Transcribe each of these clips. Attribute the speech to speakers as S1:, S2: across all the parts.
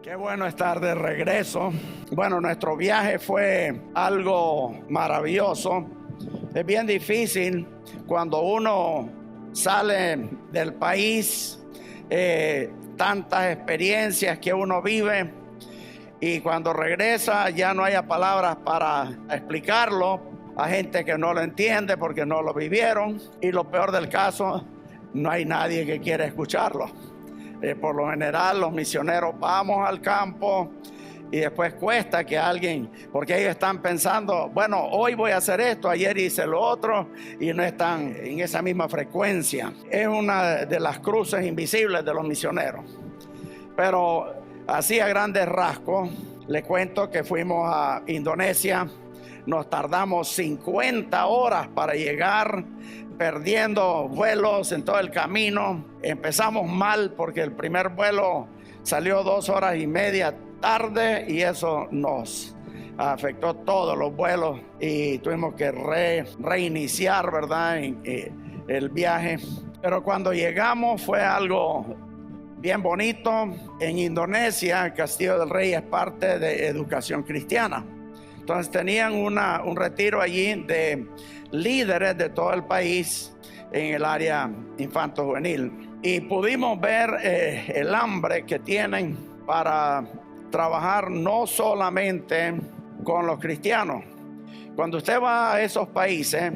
S1: Qué bueno estar de regreso. Bueno, nuestro viaje fue algo maravilloso. Es bien difícil cuando uno sale del país, tantas experiencias que uno vive, y cuando regresa ya no haya palabras para explicarlo a gente que no lo entiende porque no lo vivieron, y lo peor del caso, no hay nadie que quiera escucharlo. Por lo general los misioneros vamos al campo y después cuesta que alguien, porque ellos están pensando, bueno, hoy voy a hacer esto, ayer hice lo otro, y no están en esa misma frecuencia. Es una de las cruces invisibles de los misioneros. Pero así a grandes rasgos, le cuento que fuimos a Indonesia. Nos tardamos 50 horas para llegar, perdiendo vuelos en todo el camino. Empezamos mal porque el primer vuelo salió 2 horas y media tarde, y eso nos afectó todos los vuelos y tuvimos que reiniciar, ¿verdad?, el viaje. Pero cuando llegamos fue algo bien bonito. En Indonesia, el Castillo del Rey es parte de Educación Cristiana. Entonces tenían un retiro allí de líderes de todo el país en el área infanto-juvenil. Y pudimos ver el hambre que tienen para trabajar no solamente con los cristianos. Cuando usted va a esos países,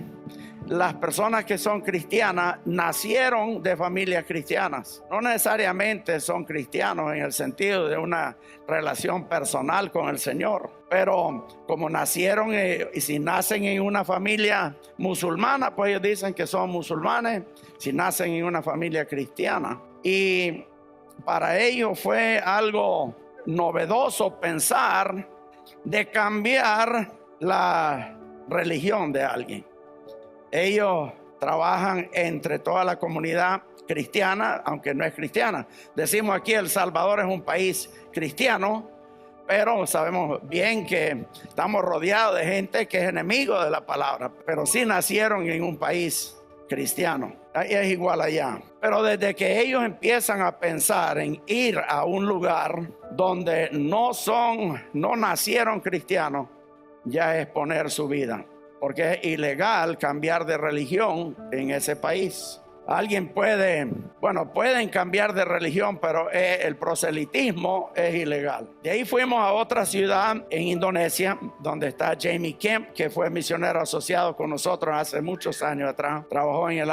S1: las personas que son cristianas nacieron de familias cristianas. No necesariamente son cristianos en el sentido de una relación personal con el Señor, pero como nacieron y si nacen en una familia musulmana, pues ellos dicen que son musulmanes. Si nacen en una familia cristiana, y para ellos fue algo novedoso pensar de cambiar la religión de alguien. Ellos trabajan entre toda la comunidad cristiana, aunque no es cristiana. Decimos aquí El Salvador es un país cristiano, pero sabemos bien que estamos rodeados de gente que es enemigo de la palabra, pero sí nacieron en un país cristiano. Es igual allá. Pero desde que ellos empiezan a pensar en ir a un lugar donde no nacieron cristianos, ya es poner su vida, porque es ilegal cambiar de religión en ese país. Alguien pueden cambiar de religión, pero el proselitismo es ilegal. De ahí fuimos a otra ciudad en Indonesia, donde está Jamie Kemp, que fue misionero asociado con nosotros hace muchos años atrás. Trabajó en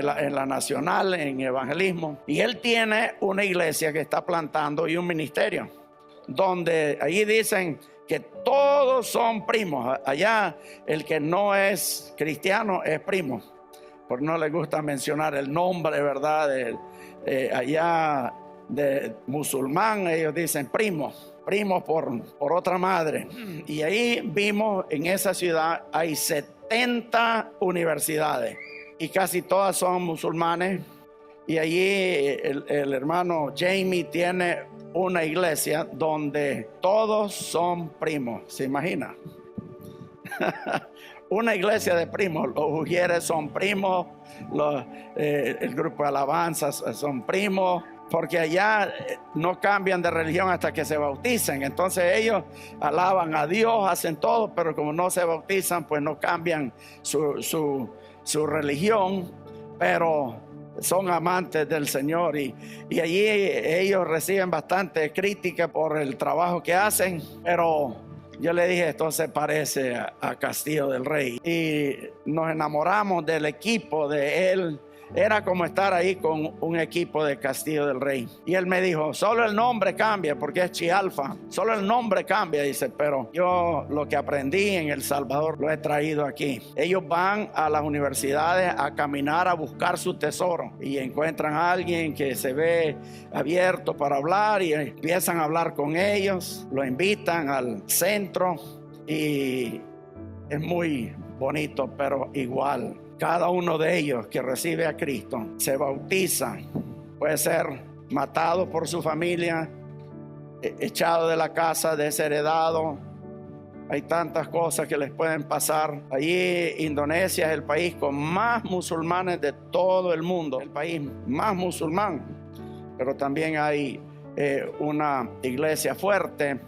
S1: la Nacional, en evangelismo. Y él tiene una iglesia que está plantando y un ministerio, donde ahí dicen que todos son primos. Allá el que no es cristiano es primo, porque no les gusta mencionar el nombre, ¿verdad? Allá de musulmán, ellos dicen primos por otra madre. Y ahí vimos, en esa ciudad hay 70 universidades y casi todas son musulmanes. Y allí el hermano Jamie tiene una iglesia donde todos son primos. ¿Se imagina? Una iglesia de primos. Los ujieres son primos, el grupo de alabanzas son primos, porque allá no cambian de religión hasta que se bauticen. Entonces ellos alaban a Dios, hacen todo, pero como no se bautizan, pues no cambian su religión, pero son amantes del Señor, y allí ellos reciben bastante crítica por el trabajo que hacen. Pero yo le dije, esto se parece a Castillo del Rey, y nos enamoramos del equipo de él. Era como estar ahí con un equipo de Castillo del Rey. Y él me dijo, solo el nombre cambia, porque es Chialfa, solo el nombre cambia. Dice, pero yo lo que aprendí en El Salvador lo he traído aquí. Ellos van a las universidades a caminar, a buscar su tesoro, y encuentran a alguien que se ve abierto para hablar, y empiezan a hablar con ellos, lo invitan al centro, y es muy bonito. Pero igual, cada uno de ellos que recibe a Cristo se bautiza, puede ser matado por su familia, echado de la casa, desheredado. Hay tantas cosas que les pueden pasar. Allí Indonesia es el país con más musulmanes de todo el mundo, el país más musulmán. Pero también hay una iglesia fuerte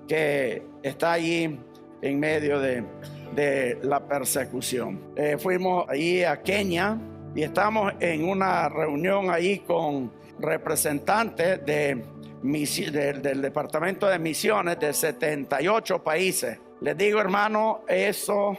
S1: que está allí en medio de la persecución. Fuimos allí a Kenia y estamos en una reunión ahí con representantes del Departamento de Misiones de 78 países. Les digo, hermano, eso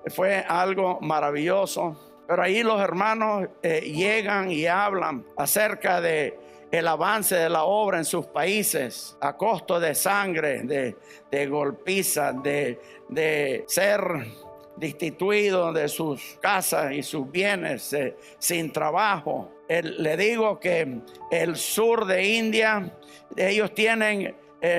S1: fue algo maravilloso. Pero ahí los hermanos llegan y hablan acerca de el avance de la obra en sus países a costo de sangre, de golpizas, de ser destituidos de sus casas y sus bienes, sin trabajo. Le digo que el sur de India, ellos tienen,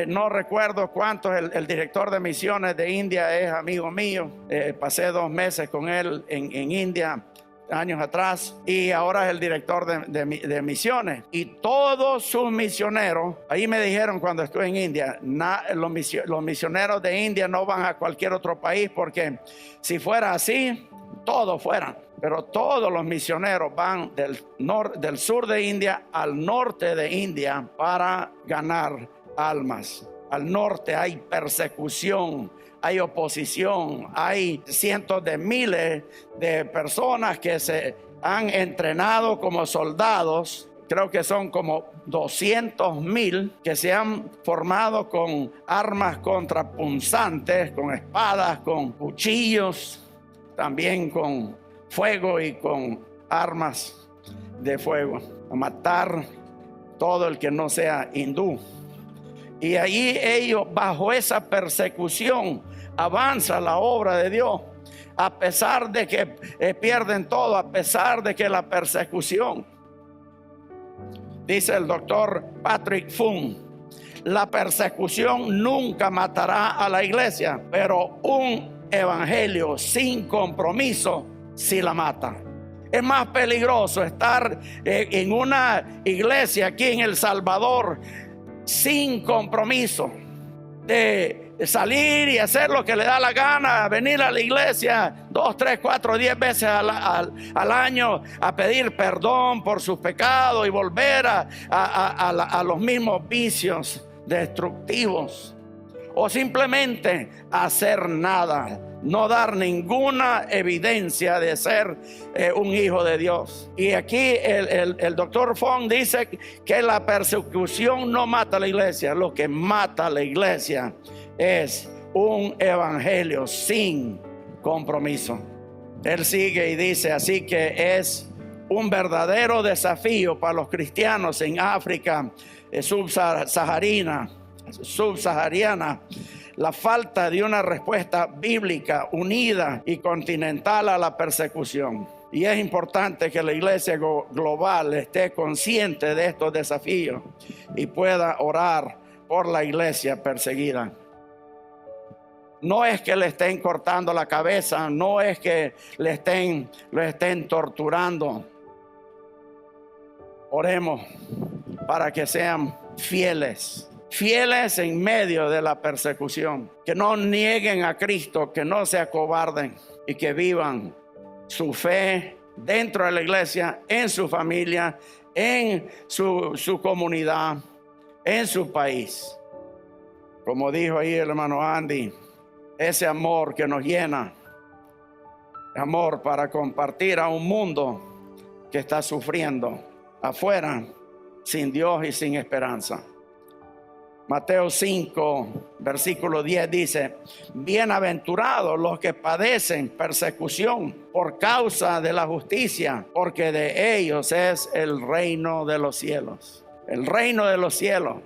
S1: no recuerdo cuántos, el director de misiones de India es amigo mío. Pasé 2 meses con él en India años atrás, y ahora es el director de misiones. Y todos sus misioneros, ahí me dijeron cuando estuve en India, los misioneros de India no van a cualquier otro país, porque si fuera así, todos fueran. Pero todos los misioneros van del sur de India al norte de India para ganar almas. Al norte hay persecución, hay oposición, hay cientos de miles de personas que se han entrenado como soldados. Creo que son como 200,000 que se han formado con armas contrapunzantes, con espadas, con cuchillos, también con fuego y con armas de fuego, a matar todo el que no sea hindú. Y allí ellos, bajo esa persecución, avanza la obra de Dios, a pesar de que pierden todo, a pesar de que la persecución. Dice el doctor Patrick Fung, la persecución nunca matará a la iglesia, pero un evangelio sin compromiso sí la mata. Es más peligroso estar en una iglesia aquí en El Salvador sin compromiso, de salir y hacer lo que le da la gana, venir a la iglesia 2, 3, 4, 10 veces al año a pedir perdón por sus pecados y volver a los mismos vicios destructivos, o simplemente hacer nada, no dar ninguna evidencia de ser un hijo de Dios. Y aquí el doctor Fong dice que la persecución no mata a la iglesia. Lo que mata a la iglesia es un evangelio sin compromiso. Él sigue y dice, así que es un verdadero desafío para los cristianos en África subsahariana, la falta de una respuesta bíblica unida y continental a la persecución. Y es importante que la iglesia global esté consciente de estos desafíos y pueda orar por la iglesia perseguida. No es que le estén cortando la cabeza, no es que lo estén torturando. Oremos para que sean fieles en medio de la persecución, que no nieguen a Cristo, que no se acobarden y que vivan su fe dentro de la iglesia, en su familia, en su comunidad, en su país. Como dijo ahí el hermano Andy, ese amor que nos llena, amor para compartir a un mundo que está sufriendo afuera, sin Dios y sin esperanza. Mateo 5, versículo 10 dice, bienaventurados los que padecen persecución por causa de la justicia, porque de ellos es el reino de los cielos. El reino de los cielos.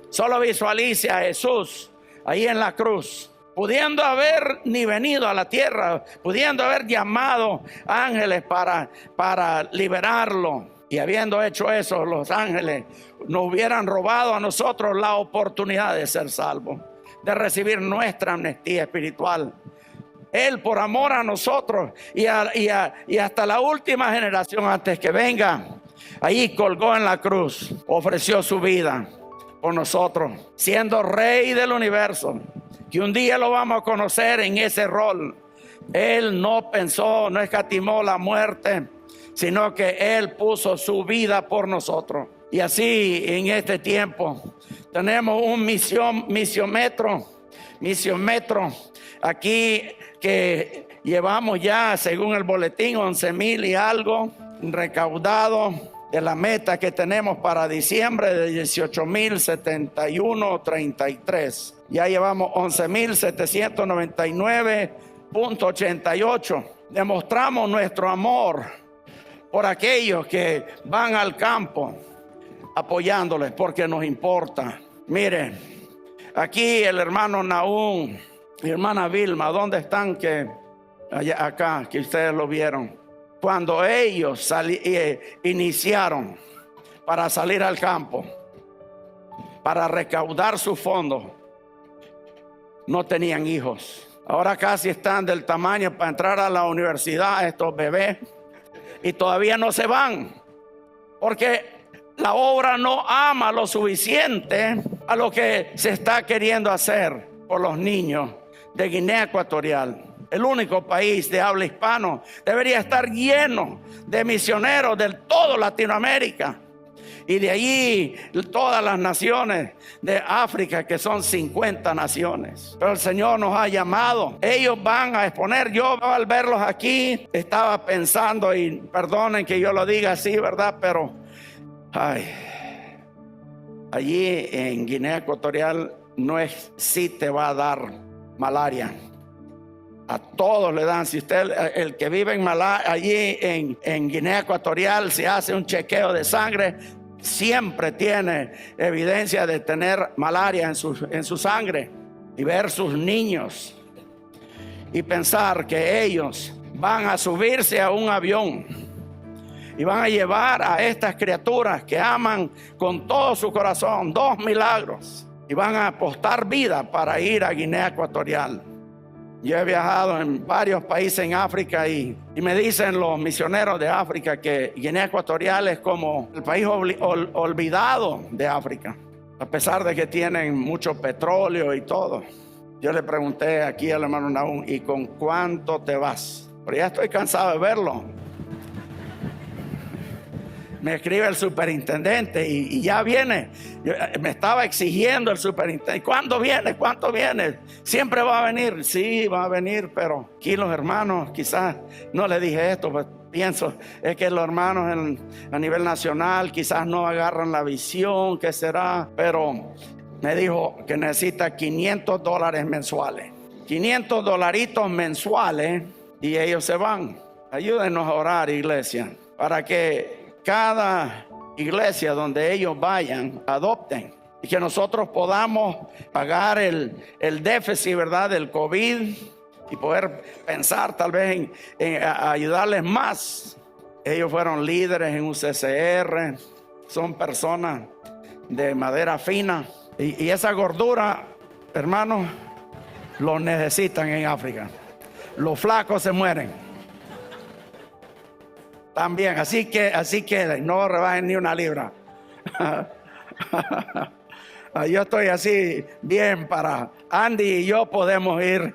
S1: Solo visualice a Jesús ahí en la cruz, pudiendo haber ni venido a la tierra, pudiendo haber llamado ángeles para liberarlo. Y habiendo hecho eso, los ángeles nos hubieran robado a nosotros la oportunidad de ser salvos, de recibir nuestra amnistía espiritual. Él, por amor a nosotros y hasta la última generación antes que venga, allí colgó en la cruz, ofreció su vida por nosotros, siendo rey del universo, que un día lo vamos a conocer en ese rol. Él no pensó, no escatimó la muerte, sino que Él puso su vida por nosotros. Y así en este tiempo tenemos un misionmetro aquí que llevamos ya, según el boletín, 11,000 y algo recaudado de la meta que tenemos para diciembre de 18,071.33. Ya llevamos 11,799.88. Demostramos nuestro amor por aquellos que van al campo, apoyándoles porque nos importa. Miren, aquí el hermano Nahum y hermana Vilma, ¿dónde están? Que allá, acá, que ustedes lo vieron. Cuando ellos iniciaron para salir al campo, para recaudar sus fondos, no tenían hijos. Ahora casi están del tamaño para entrar a la universidad estos bebés, y todavía no se van, porque la obra no ama lo suficiente a lo que se está queriendo hacer por los niños de Guinea Ecuatorial. El único país de habla hispano debería estar lleno de misioneros de toda Latinoamérica y de allí todas las naciones de África, que son 50 naciones. Pero el Señor nos ha llamado. Ellos van a exponer. Yo al verlos aquí estaba pensando, y perdonen que yo lo diga así, ¿verdad? Pero allí en Guinea Ecuatorial no es si te va a dar malaria. A todos le dan. Si usted, el que vive allí en Guinea Ecuatorial, se hace un chequeo de sangre, siempre tiene evidencia de tener malaria en su sangre. Y ver sus niños y pensar que ellos van a subirse a un avión y van a llevar a estas criaturas que aman con todo su corazón 2 milagros, y van a apostar vida para ir a Guinea Ecuatorial. Yo he viajado en varios países en África y me dicen los misioneros de África que Guinea Ecuatorial es como el país olvidado de África, a pesar de que tienen mucho petróleo y todo. Yo le pregunté aquí al hermano Nahum, ¿y con cuánto te vas? Pero ya estoy cansado de verlo. Me escribe el superintendente y ya viene. Me estaba exigiendo el superintendente. ¿Cuándo viene? ¿Cuánto viene? Siempre va a venir. Sí, va a venir, pero aquí los hermanos, quizás no le dije esto, pues pienso, es que los hermanos a nivel nacional quizás no agarran la visión, ¿qué será? Pero me dijo que necesita $500 mensuales. $500 mensuales, y ellos se van. Ayúdenos a orar, iglesia, para que cada iglesia donde ellos vayan adopten, y que nosotros podamos pagar el déficit, ¿verdad?, del COVID, y poder pensar tal vez en ayudarles más. Ellos fueron líderes en UCCR, son personas de madera fina, y esa gordura, hermanos, lo necesitan en África. Los flacos se mueren también, así que no rebajen ni una libra. Yo estoy así bien para Andy y yo podemos ir.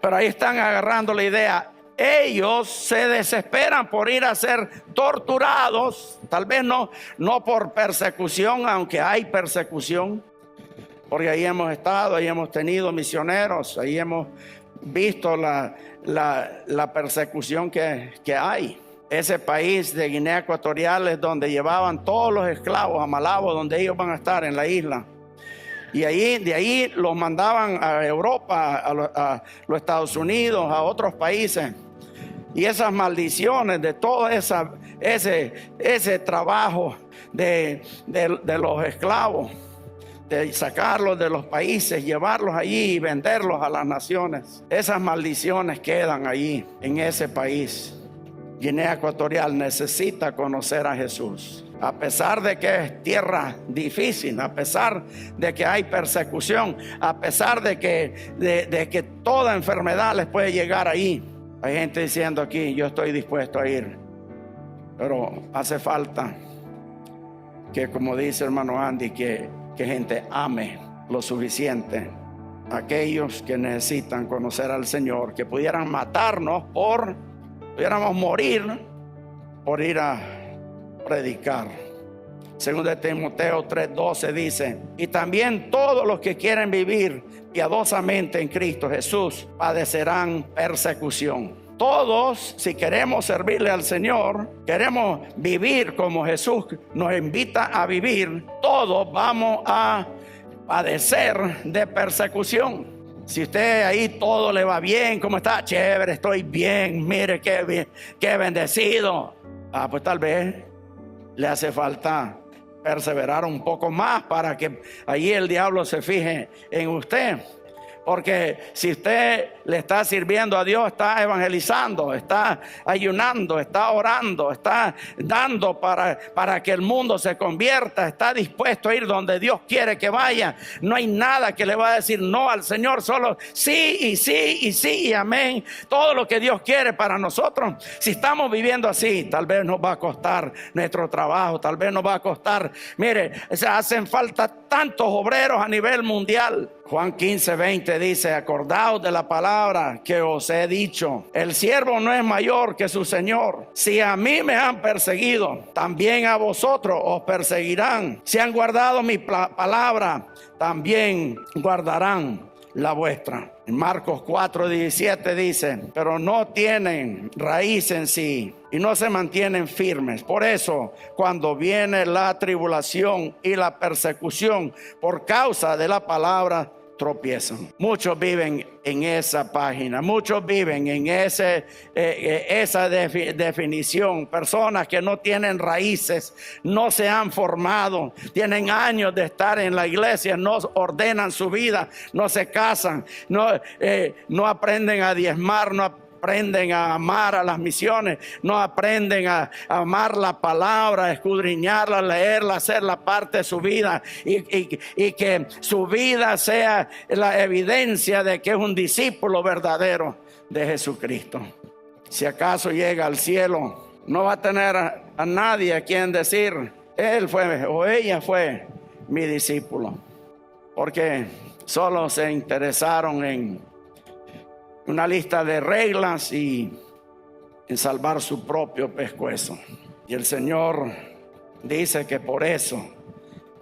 S1: Pero ahí están agarrando la idea. Ellos se desesperan por ir a ser torturados, tal vez no por persecución, aunque hay persecución, porque ahí hemos estado, ahí hemos tenido misioneros, ahí hemos visto la persecución que hay. Ese país de Guinea Ecuatorial es donde llevaban todos los esclavos a Malabo, donde ellos van a estar en la isla. Y de ahí los mandaban a Europa, a los Estados Unidos, a otros países. Y esas maldiciones de todo ese trabajo de los esclavos, de sacarlos de los países, llevarlos allí y venderlos a las naciones. Esas maldiciones quedan allí en ese país. Guinea Ecuatorial necesita conocer a Jesús. A pesar de que es tierra difícil, a pesar de que hay persecución, a pesar de que toda enfermedad les puede llegar ahí. Hay gente diciendo aquí, yo estoy dispuesto a ir. Pero hace falta que, como dice hermano Andy, que gente ame lo suficiente aquellos que necesitan conocer al Señor, que pudieran matarnos pudiéramos morir por ir a predicar. Según de Timoteo 3:12 dice: y también todos los que quieren vivir piadosamente en Cristo Jesús padecerán persecución. Todos, si queremos servirle al Señor, queremos vivir como Jesús nos invita a vivir, todos vamos a padecer de persecución. Si usted ahí todo le va bien, ¿cómo está? Chévere, estoy bien, mire qué bendecido. Pues tal vez le hace falta perseverar un poco más para que allí el diablo se fije en usted. Porque si usted le está sirviendo a Dios, está evangelizando, está ayunando, está orando, está dando para que el mundo se convierta, está dispuesto a ir donde Dios quiere que vaya, no hay nada que le va a decir no al Señor, solo sí y sí y sí y amén. Todo lo que Dios quiere para nosotros. Si estamos viviendo así, tal vez nos va a costar nuestro trabajo, tal vez nos va a costar. Mire, se hacen falta tantos obreros a nivel mundial. Juan 15:20 dice: acordaos de la palabra que os he dicho, el siervo no es mayor que su Señor. Si a mí me han perseguido, también a vosotros os perseguirán. Si han guardado mi palabra, también guardarán la vuestra. En Marcos 4:17 dice: pero no tienen raíz en sí y no se mantienen firmes. Por eso, cuando viene la tribulación y la persecución por causa de la palabra, tropiezan. Muchos viven en esa página, muchos viven en esa definición. Personas que no tienen raíces, no se han formado, tienen años de estar en la iglesia, no ordenan su vida, no se casan, no aprenden a diezmar, no aprenden a amar a las misiones, no aprenden a amar la palabra, a escudriñarla, a leerla, hacerla parte de su vida y que su vida sea la evidencia de que es un discípulo verdadero de Jesucristo. Si acaso llega al cielo, no va a tener a nadie a quien decir: él fue o ella fue mi discípulo, porque solo se interesaron en una lista de reglas y en salvar su propio pescuezo. Y el Señor dice que por eso,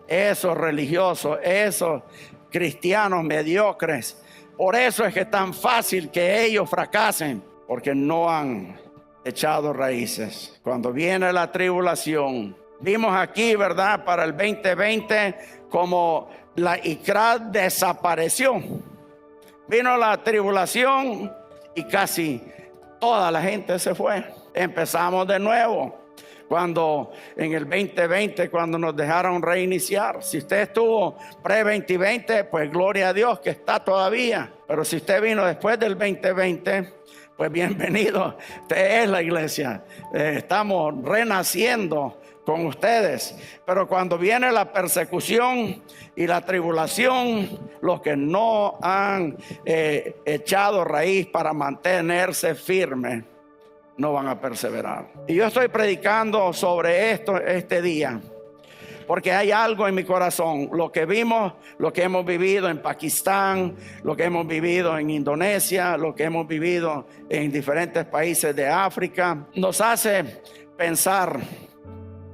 S1: esos religiosos, esos cristianos mediocres, por eso es que es tan fácil que ellos fracasen, porque no han echado raíces. Cuando viene la tribulación, vimos aquí, ¿verdad?, para el 2020, como la ICRAD desapareció. Vino la tribulación y casi toda la gente se fue. Empezamos de nuevo. Cuando en el 2020, cuando nos dejaron reiniciar. Si usted estuvo pre-2020, pues gloria a Dios que está todavía. Pero si usted vino después del 2020, pues bienvenido. Usted es la iglesia. Estamos renaciendo con ustedes. Pero cuando viene la persecución y la tribulación, los que no han echado raíz para mantenerse firmes, no van a perseverar. Y yo estoy predicando sobre esto este día, porque hay algo en mi corazón. Lo que vimos, lo que hemos vivido en Pakistán, lo que hemos vivido en Indonesia, lo que hemos vivido en diferentes países de África, nos hace pensar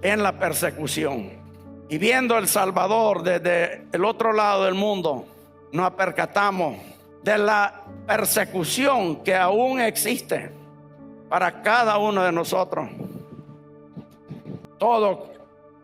S1: en la persecución. Y viendo El Salvador desde el otro lado del mundo, nos percatamos de la persecución que aún existe para cada uno de nosotros. Todos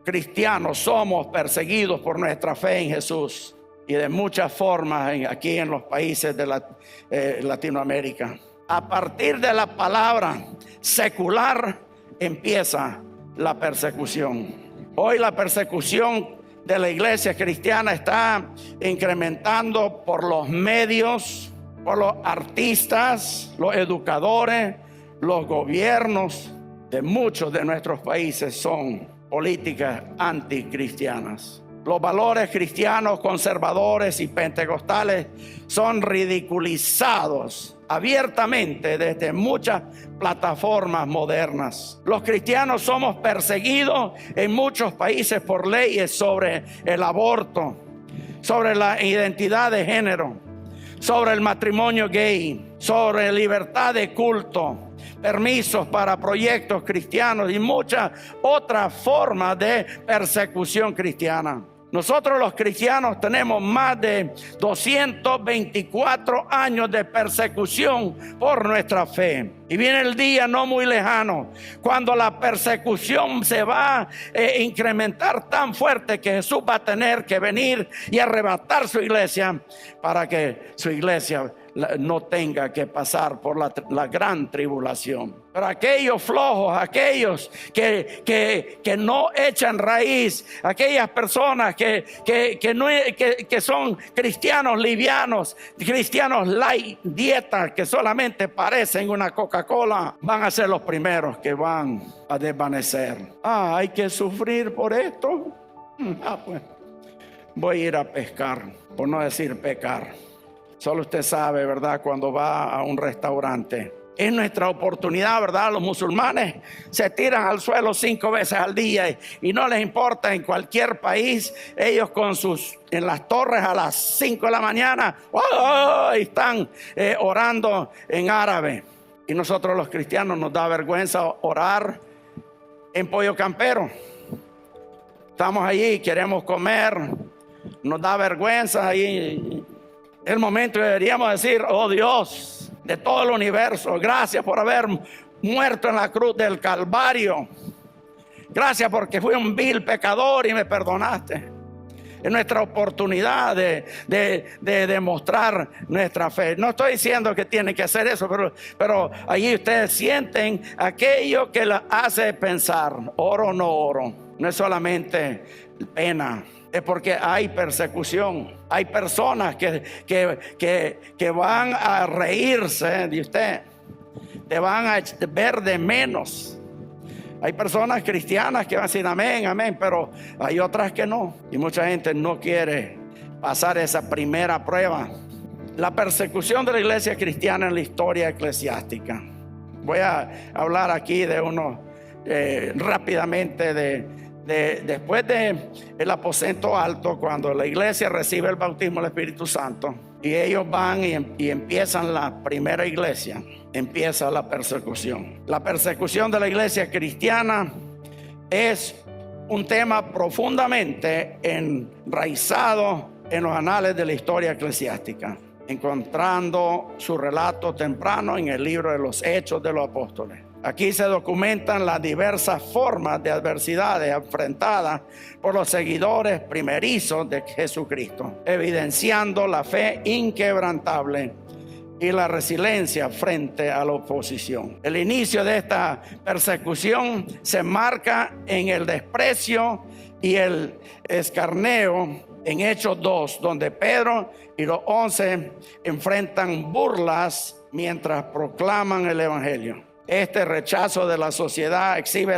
S1: cristianos somos perseguidos por nuestra fe en Jesús, y de muchas formas aquí en los países de Latinoamérica. A partir de la palabra secular empieza la persecución. Hoy la persecución de la iglesia cristiana está incrementando por los medios, por los artistas, los educadores, los gobiernos de muchos de nuestros países. Son políticas anticristianas. Los valores cristianos conservadores y pentecostales son ridiculizados abiertamente desde muchas plataformas modernas. Los cristianos somos perseguidos en muchos países por leyes sobre el aborto, sobre la identidad de género, sobre el matrimonio gay, sobre libertad de culto, permisos para proyectos cristianos y muchas otras formas de persecución cristiana. Nosotros los cristianos tenemos más de 224 años de persecución por nuestra fe. Y viene el día no muy lejano cuando la persecución se va a incrementar tan fuerte que Jesús va a tener que venir y arrebatar su iglesia para que su iglesia no tenga que pasar por la gran tribulación. Pero aquellos flojos, aquellos que no echan raíz, aquellas personas que son cristianos livianos, cristianos light, dieta, que solamente parecen una Coca-Cola, van a ser los primeros que van a desvanecer. Hay que sufrir por esto. Pues voy a ir a pescar, por no decir pecar. Solo usted sabe, ¿verdad? Cuando va a un restaurante, es nuestra oportunidad, ¿verdad? Los musulmanes se tiran al suelo 5 veces al día y no les importa. En cualquier país, ellos en las torres a las 5 de la mañana están orando en árabe. Y nosotros los cristianos nos da vergüenza orar en Pollo Campero. Estamos allí, queremos comer, nos da vergüenza ahí. El momento deberíamos decir: oh Dios de todo el universo, gracias por haber muerto en la cruz del Calvario. Gracias porque fui un vil pecador y me perdonaste. Es nuestra oportunidad de demostrar nuestra fe. No estoy diciendo que tienen que hacer eso, pero allí ustedes sienten aquello que les hace pensar: oro o no oro. No es solamente pena, es porque hay persecución. Hay personas que van a reírse de usted, te van a ver de menos. Hay personas cristianas que van a decir amén, amén, pero hay otras que no. Y mucha gente no quiere pasar esa primera prueba. La persecución de la iglesia cristiana en la historia eclesiástica. Voy a hablar aquí de uno rápidamente después del aposento alto, cuando la iglesia recibe el bautismo del Espíritu Santo y ellos van y empiezan la primera iglesia, empieza la persecución. La persecución de la iglesia cristiana es un tema profundamente enraizado en los anales de la historia eclesiástica, encontrando su relato temprano en el libro de los Hechos de los Apóstoles. Aquí se documentan las diversas formas de adversidades enfrentadas por los seguidores primerizos de Jesucristo, evidenciando la fe inquebrantable y la resiliencia frente a la oposición. El inicio de esta persecución se marca en el desprecio y el escarneo en Hechos 2, donde Pedro y los 11 enfrentan burlas mientras proclaman el evangelio. Este rechazo de la sociedad exhibe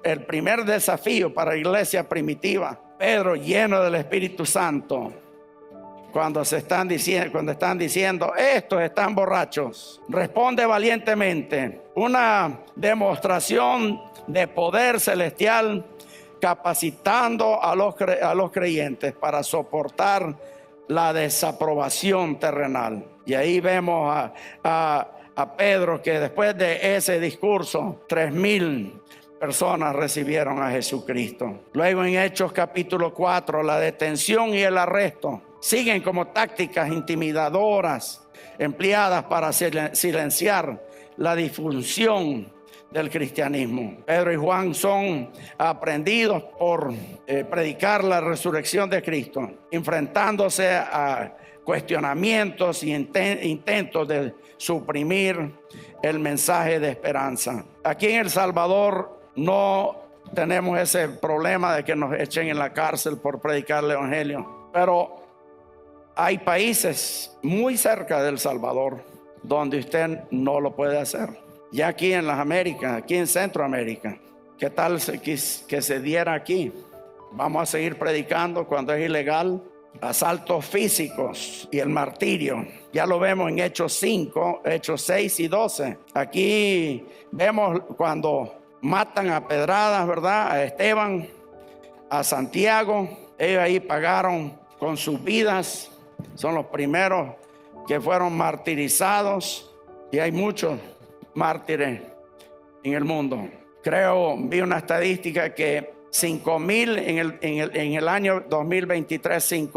S1: el primer desafío para la iglesia primitiva. Pedro, lleno del Espíritu Santo, cuando están diciendo estos están borrachos, responde valientemente, una demostración de poder celestial, capacitando a los creyentes para soportar la desaprobación terrenal. Y ahí vemos a Pedro, que después de ese discurso 3,000 personas recibieron a Jesucristo. Luego en Hechos capítulo 4, la detención y el arresto siguen como tácticas intimidadoras empleadas para silenciar la difusión del cristianismo. Pedro y Juan son aprehendidos por predicar la resurrección de Cristo, enfrentándose a cuestionamientos y intentos de suprimir el mensaje de esperanza. Aquí en El Salvador no tenemos ese problema de que nos echen en la cárcel por predicar el evangelio, pero hay países muy cerca de El Salvador donde usted no lo puede hacer. Ya aquí en las Américas, aquí en Centroamérica, ¿qué tal que se diera aquí? Vamos a seguir predicando cuando es ilegal. Asaltos físicos y el martirio, ya lo vemos en Hechos 5, Hechos 6 y 12. Aquí vemos cuando matan a pedradas, ¿verdad? A Esteban, a Santiago. Ellos ahí pagaron con sus vidas. Son los primeros que fueron martirizados, y hay muchos mártires en el mundo. Vi una estadística que 5,000 en el año 2023,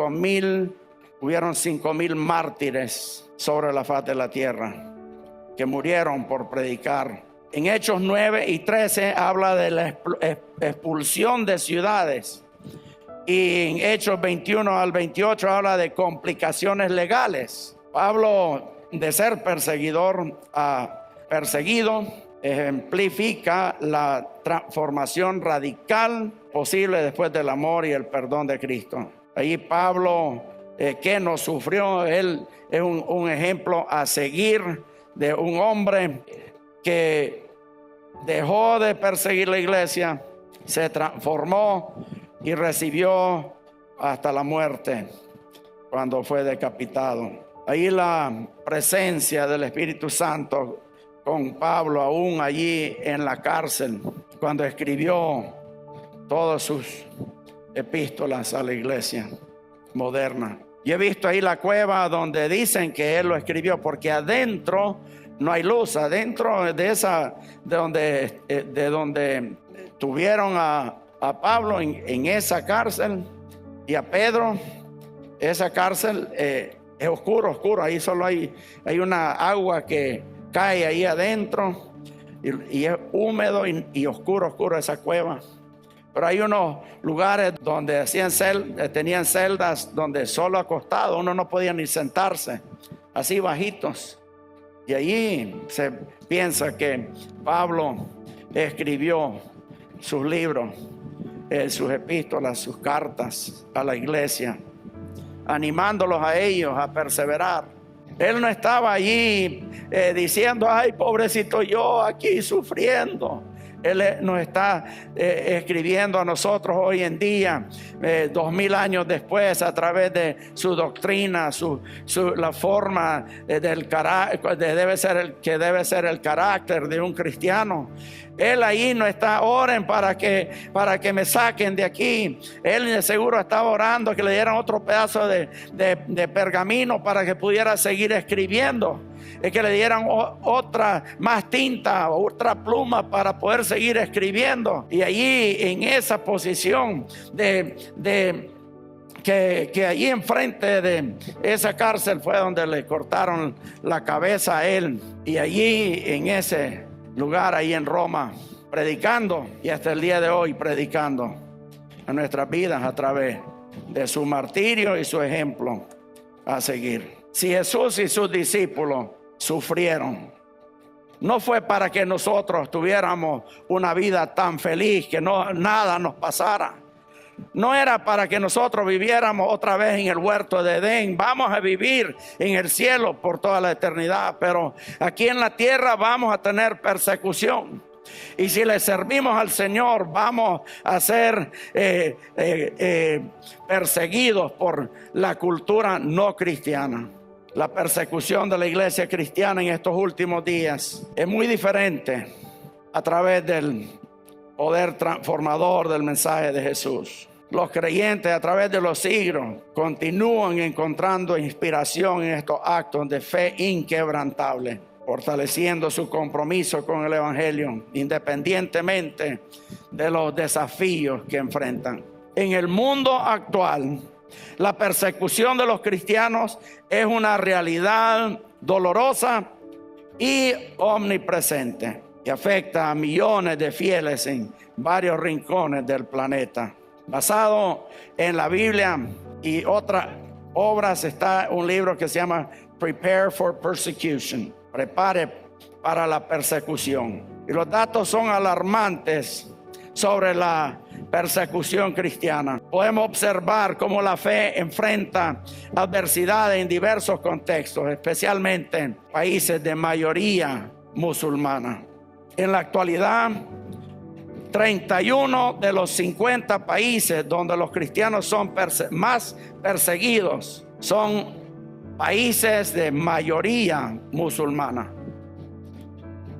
S1: hubieron 5,000 mártires sobre la faz de la tierra que murieron por predicar. En Hechos 9 y 13 habla de la expulsión de ciudades, y en Hechos 21 al 28 habla de complicaciones legales. Pablo, de ser perseguidor a perseguido, ejemplifica la transformación radical posible después del amor y el perdón de Cristo. Ahí Pablo, que nos sufrió, él es un ejemplo a seguir de un hombre que dejó de perseguir la iglesia, se transformó y recibió hasta la muerte cuando fue decapitado. Ahí la presencia del Espíritu Santo con Pablo aún allí en la cárcel, cuando escribió todas sus epístolas a la iglesia moderna. Y he visto ahí la cueva donde dicen que él lo escribió, porque adentro no hay luz. Adentro de donde tuvieron a Pablo en esa cárcel, y a Pedro, esa cárcel es oscuro. Ahí solo hay una agua que cae ahí adentro, y es húmedo y oscuro esa cueva. Pero hay unos lugares donde tenían celdas donde solo acostado uno no podía ni sentarse, así bajitos. Y allí se piensa que Pablo escribió sus libros, sus epístolas, sus cartas a la iglesia, animándolos a ellos a perseverar. Él no estaba allí diciendo: ay, pobrecito yo aquí sufriendo. Él nos está escribiendo a nosotros hoy en día, 2000 años después, a través de su doctrina, la forma del carácter, debe ser el carácter de un cristiano. Él ahí no está: oren para que me saquen de aquí. Él de seguro estaba orando que le dieran otro pedazo de pergamino para que pudiera seguir escribiendo, que le dieran otra más tinta, otra pluma para poder seguir escribiendo. Y allí en esa posición que allí enfrente de esa cárcel fue donde le cortaron la cabeza a él, y allí en ese lugar ahí en Roma, predicando, y hasta el día de hoy predicando a nuestras vidas a través de su martirio y su ejemplo a seguir. Si Jesús y sus discípulos sufrieron, no fue para que nosotros tuviéramos una vida tan feliz que nada nos pasara. No era para que nosotros viviéramos otra vez en el huerto de Edén. Vamos a vivir en el cielo por toda la eternidad, pero aquí en la tierra vamos a tener persecución. Y si le servimos al Señor, vamos a ser perseguidos por la cultura no cristiana. La persecución de la iglesia cristiana en estos últimos días es muy diferente a través del poder transformador del mensaje de Jesús. Los creyentes a través de los siglos continúan encontrando inspiración en estos actos de fe inquebrantable, fortaleciendo su compromiso con el Evangelio independientemente de los desafíos que enfrentan. En el mundo actual, la persecución de los cristianos es una realidad dolorosa y omnipresente, y afecta a millones de fieles en varios rincones del planeta. Basado en la Biblia y otras obras está un libro que se llama Prepare for Persecution, prepare para la persecución. Y los datos son alarmantes sobre la persecución cristiana. Podemos observar cómo la fe enfrenta adversidades en diversos contextos, especialmente en países de mayoría musulmana. En la actualidad, 31 de los 50 países donde los cristianos son más perseguidos son países de mayoría musulmana.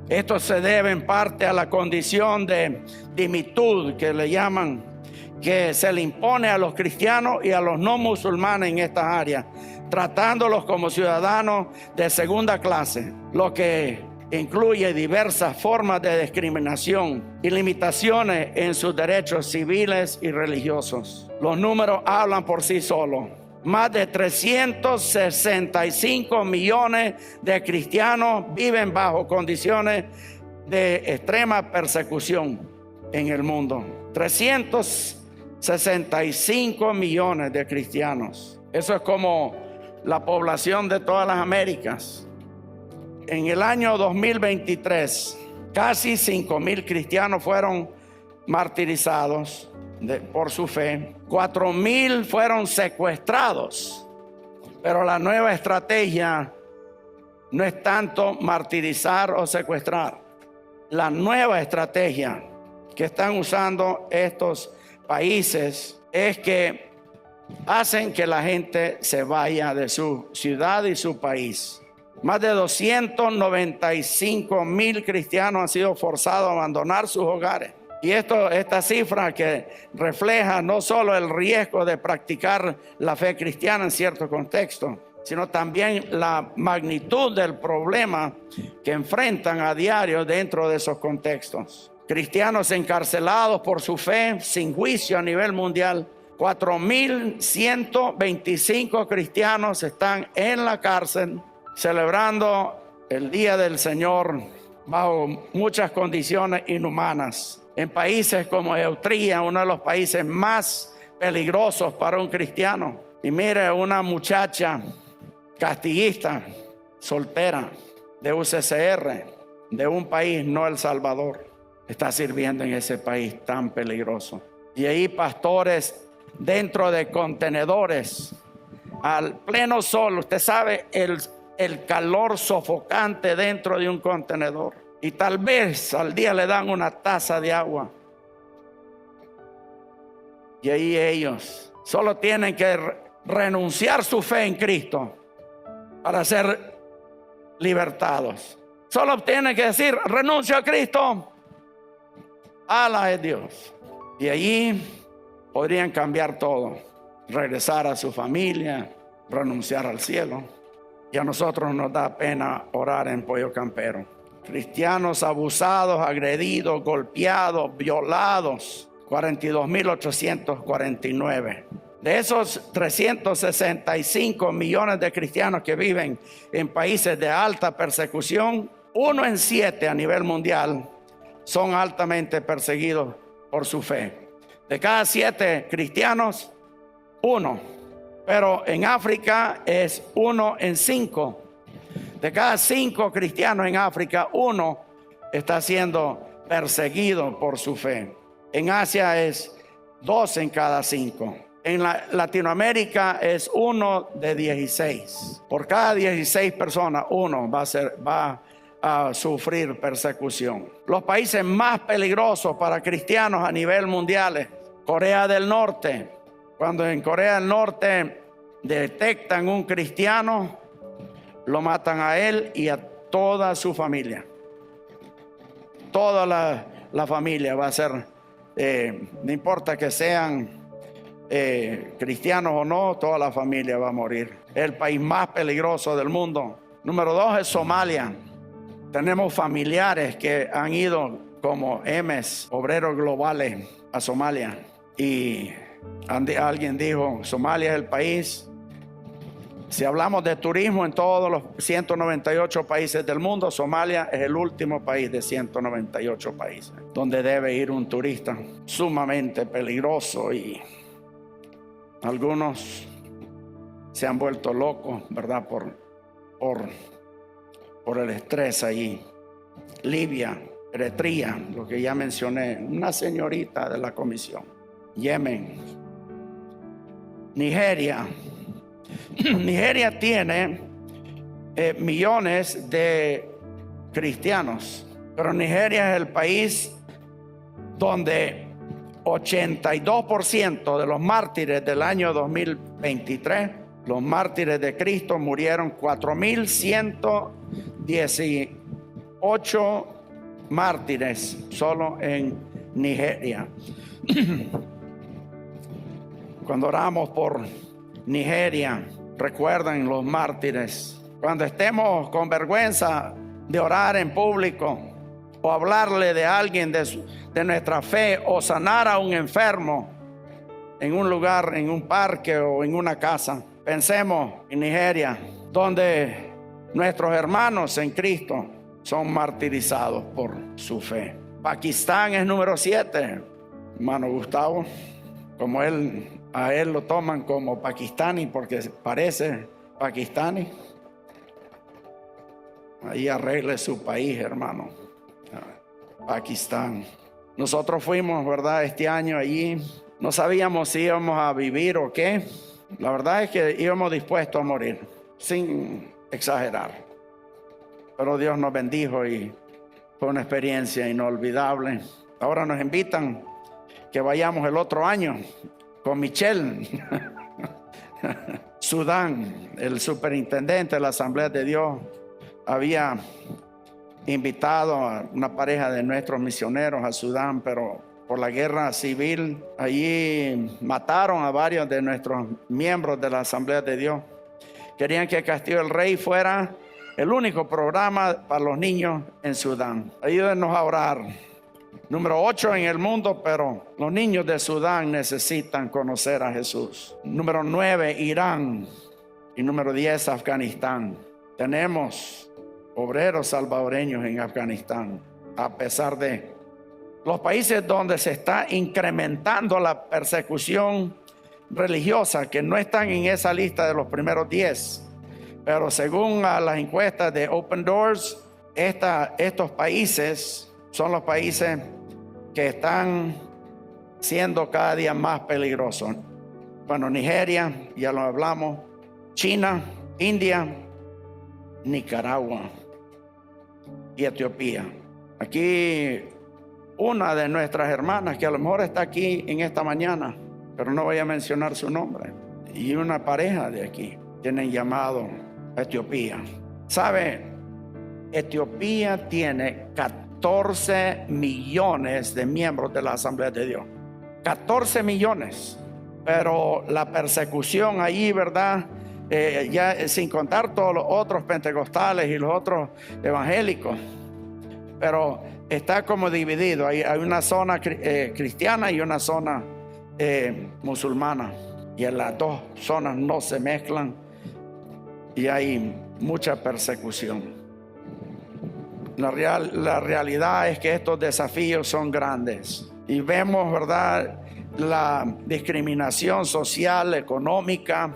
S1: Esto se debe en parte a la condición de dhimitud que le llaman, que se le impone a los cristianos y a los no musulmanes en estas áreas, tratándolos como ciudadanos de segunda clase, lo que incluye diversas formas de discriminación y limitaciones en sus derechos civiles y religiosos. Los números hablan por sí solos. Más de 365 millones de cristianos viven bajo condiciones de extrema persecución en el mundo. 365 millones de cristianos. Eso es como la población de todas las Américas. En el año 2023, casi 5,000 cristianos fueron martirizados por su fe. 4,000 fueron secuestrados. Pero la nueva estrategia no es tanto martirizar o secuestrar. La nueva estrategia que están usando estos países es que hacen que la gente se vaya de su ciudad y su país. Más de 295,000 cristianos han sido forzados a abandonar sus hogares. Y esta cifra que refleja no solo el riesgo de practicar la fe cristiana en cierto contexto, sino también la magnitud del problema que enfrentan a diario dentro de esos contextos. Cristianos encarcelados por su fe sin juicio a nivel mundial. 4,125 cristianos están en la cárcel celebrando el Día del Señor bajo muchas condiciones inhumanas. En países como Eritrea, uno de los países más peligrosos para un cristiano. Y mire, una muchacha castillista, soltera, de UCCR, de un país, no El Salvador, está sirviendo en ese país tan peligroso. Y ahí pastores dentro de contenedores, al pleno sol. Usted sabe el calor sofocante dentro de un contenedor. Y tal vez al día le dan una taza de agua. Y ahí ellos solo tienen que renunciar su fe en Cristo para ser libertados. Solo tienen que decir: renuncio a Cristo. Alá es Dios. Y allí podrían cambiar todo, regresar a su familia, renunciar al cielo. Y a nosotros nos da pena orar en Pollo Campero. Cristianos abusados, agredidos, golpeados, violados, 42,849. De esos 365 millones de cristianos que viven en países de alta persecución, 1 en 7 a nivel mundial son altamente perseguidos por su fe. De cada 7 cristianos, 1. Pero en África es 1 en 5. De cada 5 cristianos en África, 1 está siendo perseguido por su fe. En Asia es 2 en cada 5. En Latinoamérica es 1 de 16. Por cada 16 personas, 1 va a sufrir persecución. Los países más peligrosos para cristianos a nivel mundial es Corea del Norte. Cuando en Corea del Norte detectan un cristiano, lo matan a él y a toda su familia. Toda la familia va a ser, no importa que sean cristianos o no, toda la familia va a morir. El país más peligroso del mundo. Número 2 es Somalia. Tenemos familiares que han ido como EMES, obreros globales, a Somalia. Y alguien dijo: Somalia es el país. Si hablamos de turismo en todos los 198 países del mundo, Somalia es el último país de 198 países donde debe ir un turista. Sumamente peligroso, y algunos se han vuelto locos, ¿verdad? Por el estrés allí. Libia, Eritrea, lo que ya mencioné, una señorita de la comisión. Yemen, Nigeria. Nigeria tiene millones de cristianos, pero Nigeria es el país donde 82% de los mártires del año 2023, los mártires de Cristo, murieron. 4,118 mártires solo en Nigeria. Cuando oramos por Nigeria, recuerden los mártires. Cuando estemos con vergüenza de orar en público o hablarle de alguien de nuestra fe o sanar a un enfermo en un lugar, en un parque o en una casa, pensemos en Nigeria, donde nuestros hermanos en Cristo son martirizados por su fe. Pakistán es número 7, hermano Gustavo, como a él lo toman como pakistani porque parece pakistani. Ahí arregle su país, hermano. Pakistán. Nosotros fuimos, ¿verdad?, este año allí. No sabíamos si íbamos a vivir o qué. La verdad es que íbamos dispuestos a morir, sin exagerar. Pero Dios nos bendijo y fue una experiencia inolvidable. Ahora nos invitan que vayamos el otro año con Michelle. Sudán, el superintendente de la Asamblea de Dios, había invitado a una pareja de nuestros misioneros a Sudán, pero por la guerra civil allí mataron a varios de nuestros miembros de la Asamblea de Dios. Querían que Castillo del Rey fuera el único programa para los niños en Sudán. Ayúdenos a orar. Número 8 en el mundo, pero los niños de Sudán necesitan conocer a Jesús. Número 9, Irán. Y número 10, Afganistán. Tenemos obreros salvadoreños en Afganistán, a pesar de los países donde se está incrementando la persecución religiosa, que no están en esa lista de los primeros 10. Pero según las encuestas de Open Doors, estos países son los países que están siendo cada día más peligrosos. Bueno, Nigeria, ya lo hablamos, China, India, Nicaragua y Etiopía. Aquí una de nuestras hermanas, que a lo mejor está aquí en esta mañana, pero no voy a mencionar su nombre, y una pareja de aquí tienen llamado a Etiopía. ¿Sabe? Etiopía tiene 14 millones de miembros de la Asamblea de Dios. 14 millones. Pero la persecución allí, ¿verdad? Ya sin contar todos los otros pentecostales y los otros evangélicos. Pero está como dividido. Hay una zona cristiana y una zona musulmana. Y en las dos zonas no se mezclan. Y hay mucha persecución. La realidad es que estos desafíos son grandes. Y vemos, ¿verdad?, la discriminación social, económica,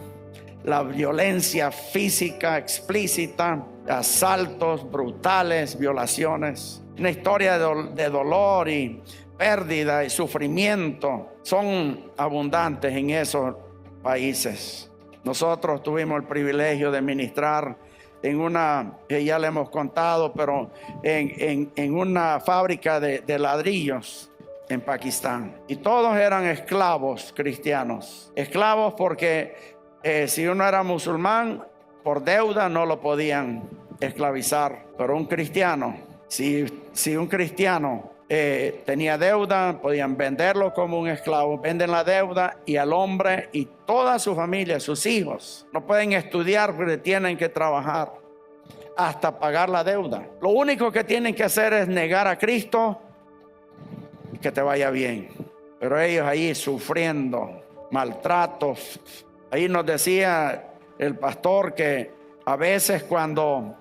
S1: la violencia física explícita, asaltos brutales, violaciones. Una historia de dolor y pérdida y sufrimiento son abundantes en esos países. Nosotros tuvimos el privilegio de ministrar en una, que ya le hemos contado, pero en una fábrica de ladrillos en Pakistán. Y todos eran esclavos cristianos. Esclavos porque si uno era musulmán, por deuda no lo podían esclavizar. Pero un cristiano, si un cristiano tenía deuda, podían venderlo como un esclavo. Venden la deuda y al hombre y toda su familia, sus hijos, no pueden estudiar porque tienen que trabajar hasta pagar la deuda. Lo único que tienen que hacer es negar a Cristo y que te vaya bien. Pero ellos ahí sufriendo maltratos. Ahí nos decía el pastor que a veces cuando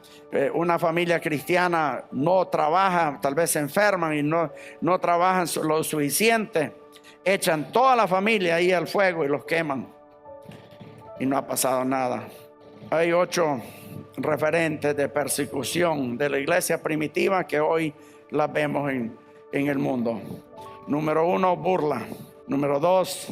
S1: una familia cristiana no trabaja, tal vez se enferman y no trabajan lo suficiente, echan toda la familia ahí al fuego y los queman. Y no ha pasado nada. Hay 8 referentes de persecución de la iglesia primitiva que hoy las vemos en el mundo. Número 1, burla. Número 2,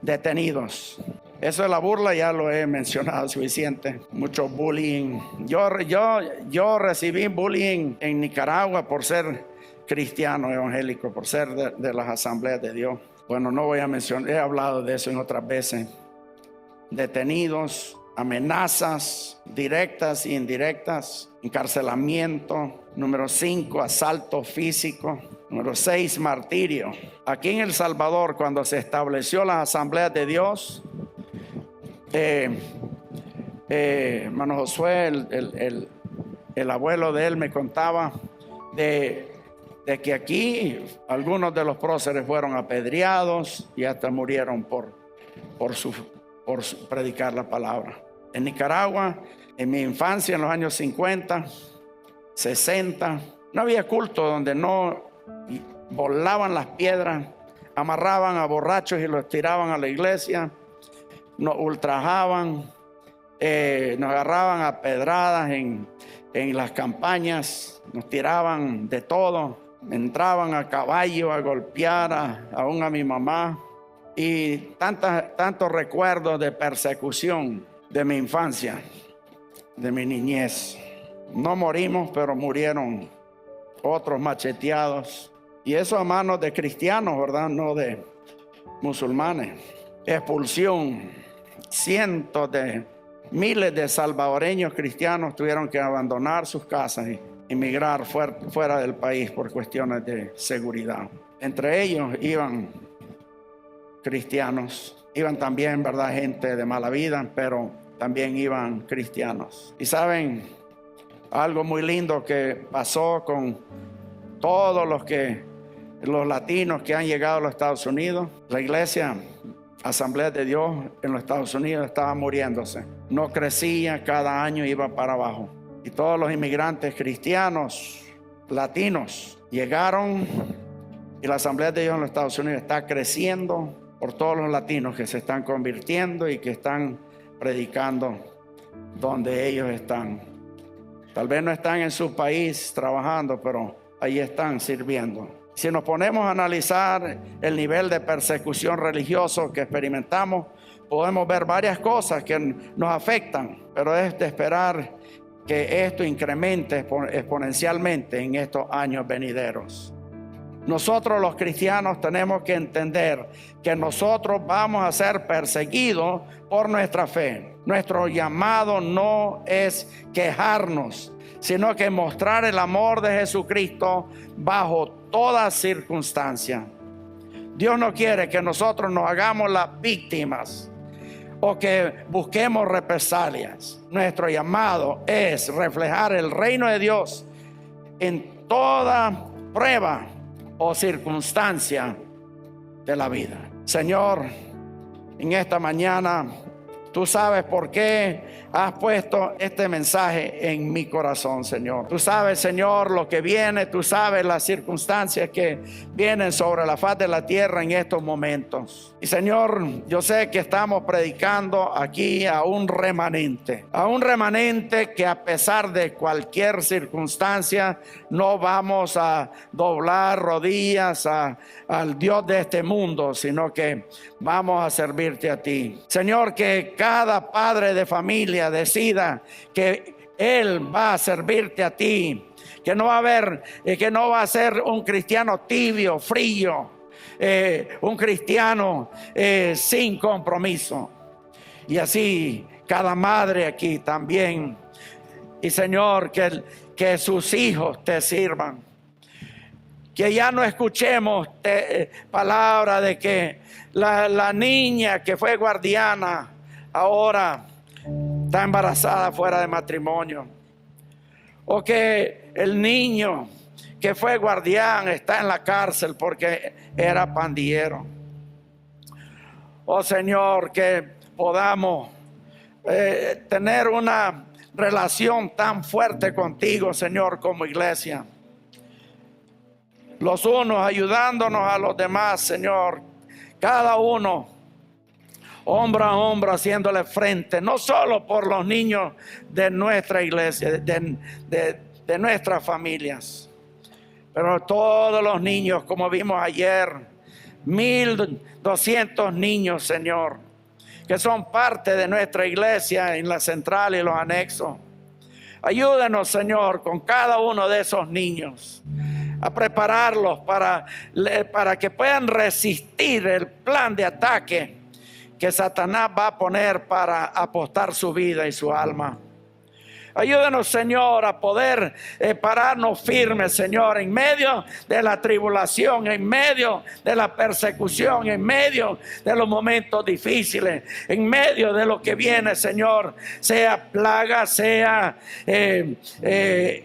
S1: detenidos. Eso de la burla ya lo he mencionado suficiente. Mucho bullying. Yo recibí bullying en Nicaragua por ser cristiano evangélico, por ser de las asambleas de Dios. Bueno, no voy a mencionar, he hablado de eso en otras veces. Detenidos, amenazas directas e indirectas, encarcelamiento. Número 5, asalto físico. Número 6, martirio. Aquí en El Salvador, cuando se estableció las asambleas de Dios, hermano Josué, el abuelo de él me contaba de que aquí algunos de los próceres fueron apedreados y hasta murieron por predicar la palabra. En Nicaragua, en mi infancia, en los años 50, 60, no había culto donde no volaban las piedras, amarraban a borrachos y los tiraban a la iglesia, nos ultrajaban, nos agarraban a pedradas en las campañas, nos tiraban de todo, entraban a caballo a golpear aún a mi mamá, y tantos recuerdos de persecución de mi infancia, de mi niñez. No morimos, pero murieron otros macheteados, y eso a manos de cristianos, ¿verdad? No de musulmanes. Expulsión. Cientos de miles de salvadoreños cristianos tuvieron que abandonar sus casas y emigrar fuera del país por cuestiones de seguridad. Entre ellos iban cristianos, iban también, ¿verdad?, gente de mala vida, pero también iban cristianos. Y saben, algo muy lindo que pasó con todos los latinos que han llegado a los Estados Unidos. La iglesia Asamblea de Dios en los Estados Unidos estaba muriéndose, no crecía, cada año iba para abajo, y todos los inmigrantes cristianos latinos llegaron, y la Asamblea de Dios en los Estados Unidos está creciendo por todos los latinos que se están convirtiendo y que están predicando donde ellos están. Tal vez no están en su país trabajando, pero ahí están sirviendo. Si nos ponemos a analizar el nivel de persecución religioso que experimentamos, podemos ver varias cosas que nos afectan, pero es de esperar que esto incremente exponencialmente en estos años venideros. Nosotros los cristianos tenemos que entender que nosotros vamos a ser perseguidos por nuestra fe. Nuestro llamado no es quejarnos, sino que mostrar el amor de Jesucristo bajo toda circunstancia. Dios no quiere que nosotros nos hagamos las víctimas o que busquemos represalias. Nuestro llamado es reflejar el reino de Dios en toda prueba o circunstancia de la vida. Señor, en esta mañana, tú sabes por qué has puesto este mensaje en mi corazón, Señor. Tú sabes, Señor, lo que viene. Tú sabes las circunstancias que vienen sobre la faz de la tierra en estos momentos. Y, Señor, yo sé que estamos predicando aquí a un remanente que, a pesar de cualquier circunstancia, no vamos a doblar rodillas al Dios de este mundo, sino que vamos a servirte a ti. Señor, que cada padre de familia decida que él va a servirte a ti, que no va a ser un cristiano tibio, frío, un cristiano sin compromiso. Y así cada madre aquí también. Y, Señor, que sus hijos te sirvan, que ya no escuchemos palabra de que la niña que fue guardiana ahora está embarazada fuera de matrimonio, o que el niño que fue guardián está en la cárcel porque era pandillero. Oh, Señor, que podamos tener una relación tan fuerte contigo, Señor, como iglesia, los unos ayudándonos a los demás, Señor, cada uno hombro a hombro haciéndole frente, no solo por los niños de nuestra iglesia, de nuestras familias, pero todos los niños, como vimos ayer, 1,200 niños, Señor, que son parte de nuestra iglesia en la central y los anexos. Ayúdanos, Señor, con cada uno de esos niños a prepararlos para que puedan resistir el plan de ataque que Satanás va a poner para apostar su vida y su alma. Ayúdanos, Señor, a poder pararnos firmes, Señor, en medio de la tribulación, en medio de la persecución, en medio de los momentos difíciles, en medio de lo que viene, Señor, sea plaga, sea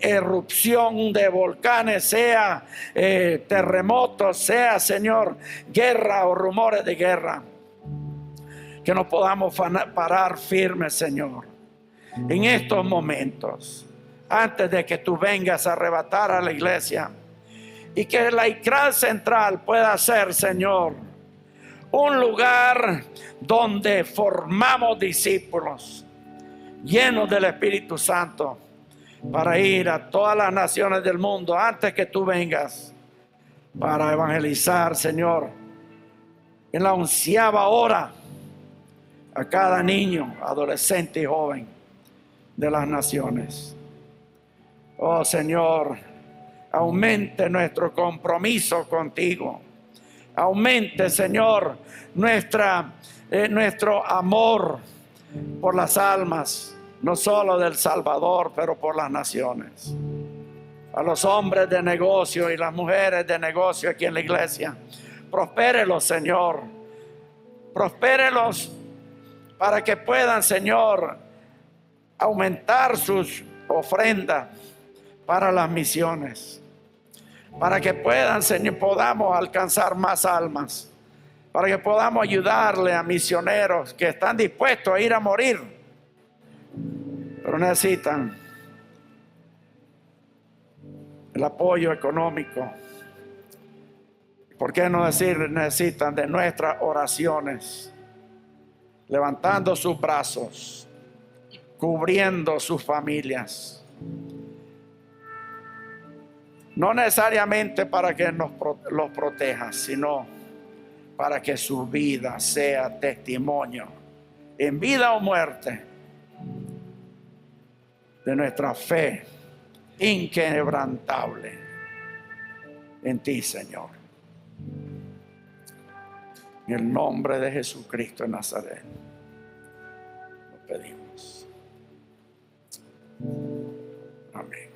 S1: erupción de volcanes, sea terremotos, sea, Señor, guerra o rumores de guerra. Que nos podamos parar firmes, Señor, en estos momentos, antes de que tú vengas a arrebatar a la iglesia, y que la ICRAL Central pueda ser, Señor, un lugar donde formamos discípulos llenos del Espíritu Santo para ir a todas las naciones del mundo antes que tú vengas, para evangelizar, Señor, en la 11ª hora a cada niño, adolescente y joven de las naciones. Oh Señor, aumente nuestro compromiso contigo. Aumente, Señor, nuestro amor por las almas, no solo del Salvador, pero por las naciones. A los hombres de negocio y las mujeres de negocio aquí en la iglesia, prospérelos, Señor. Prospérelos para que puedan, Señor, aumentar sus ofrendas para las misiones, para que puedan, Señor, podamos alcanzar más almas, para que podamos ayudarle a misioneros que están dispuestos a ir a morir, pero necesitan el apoyo económico. ¿Por qué no decir necesitan de nuestras oraciones, levantando sus brazos, cubriendo sus familias? No necesariamente para que los proteja, sino para que su vida sea testimonio, en vida o muerte, de nuestra fe inquebrantable en ti, Señor. En el nombre de Jesucristo de Nazaret lo pedimos. Amén.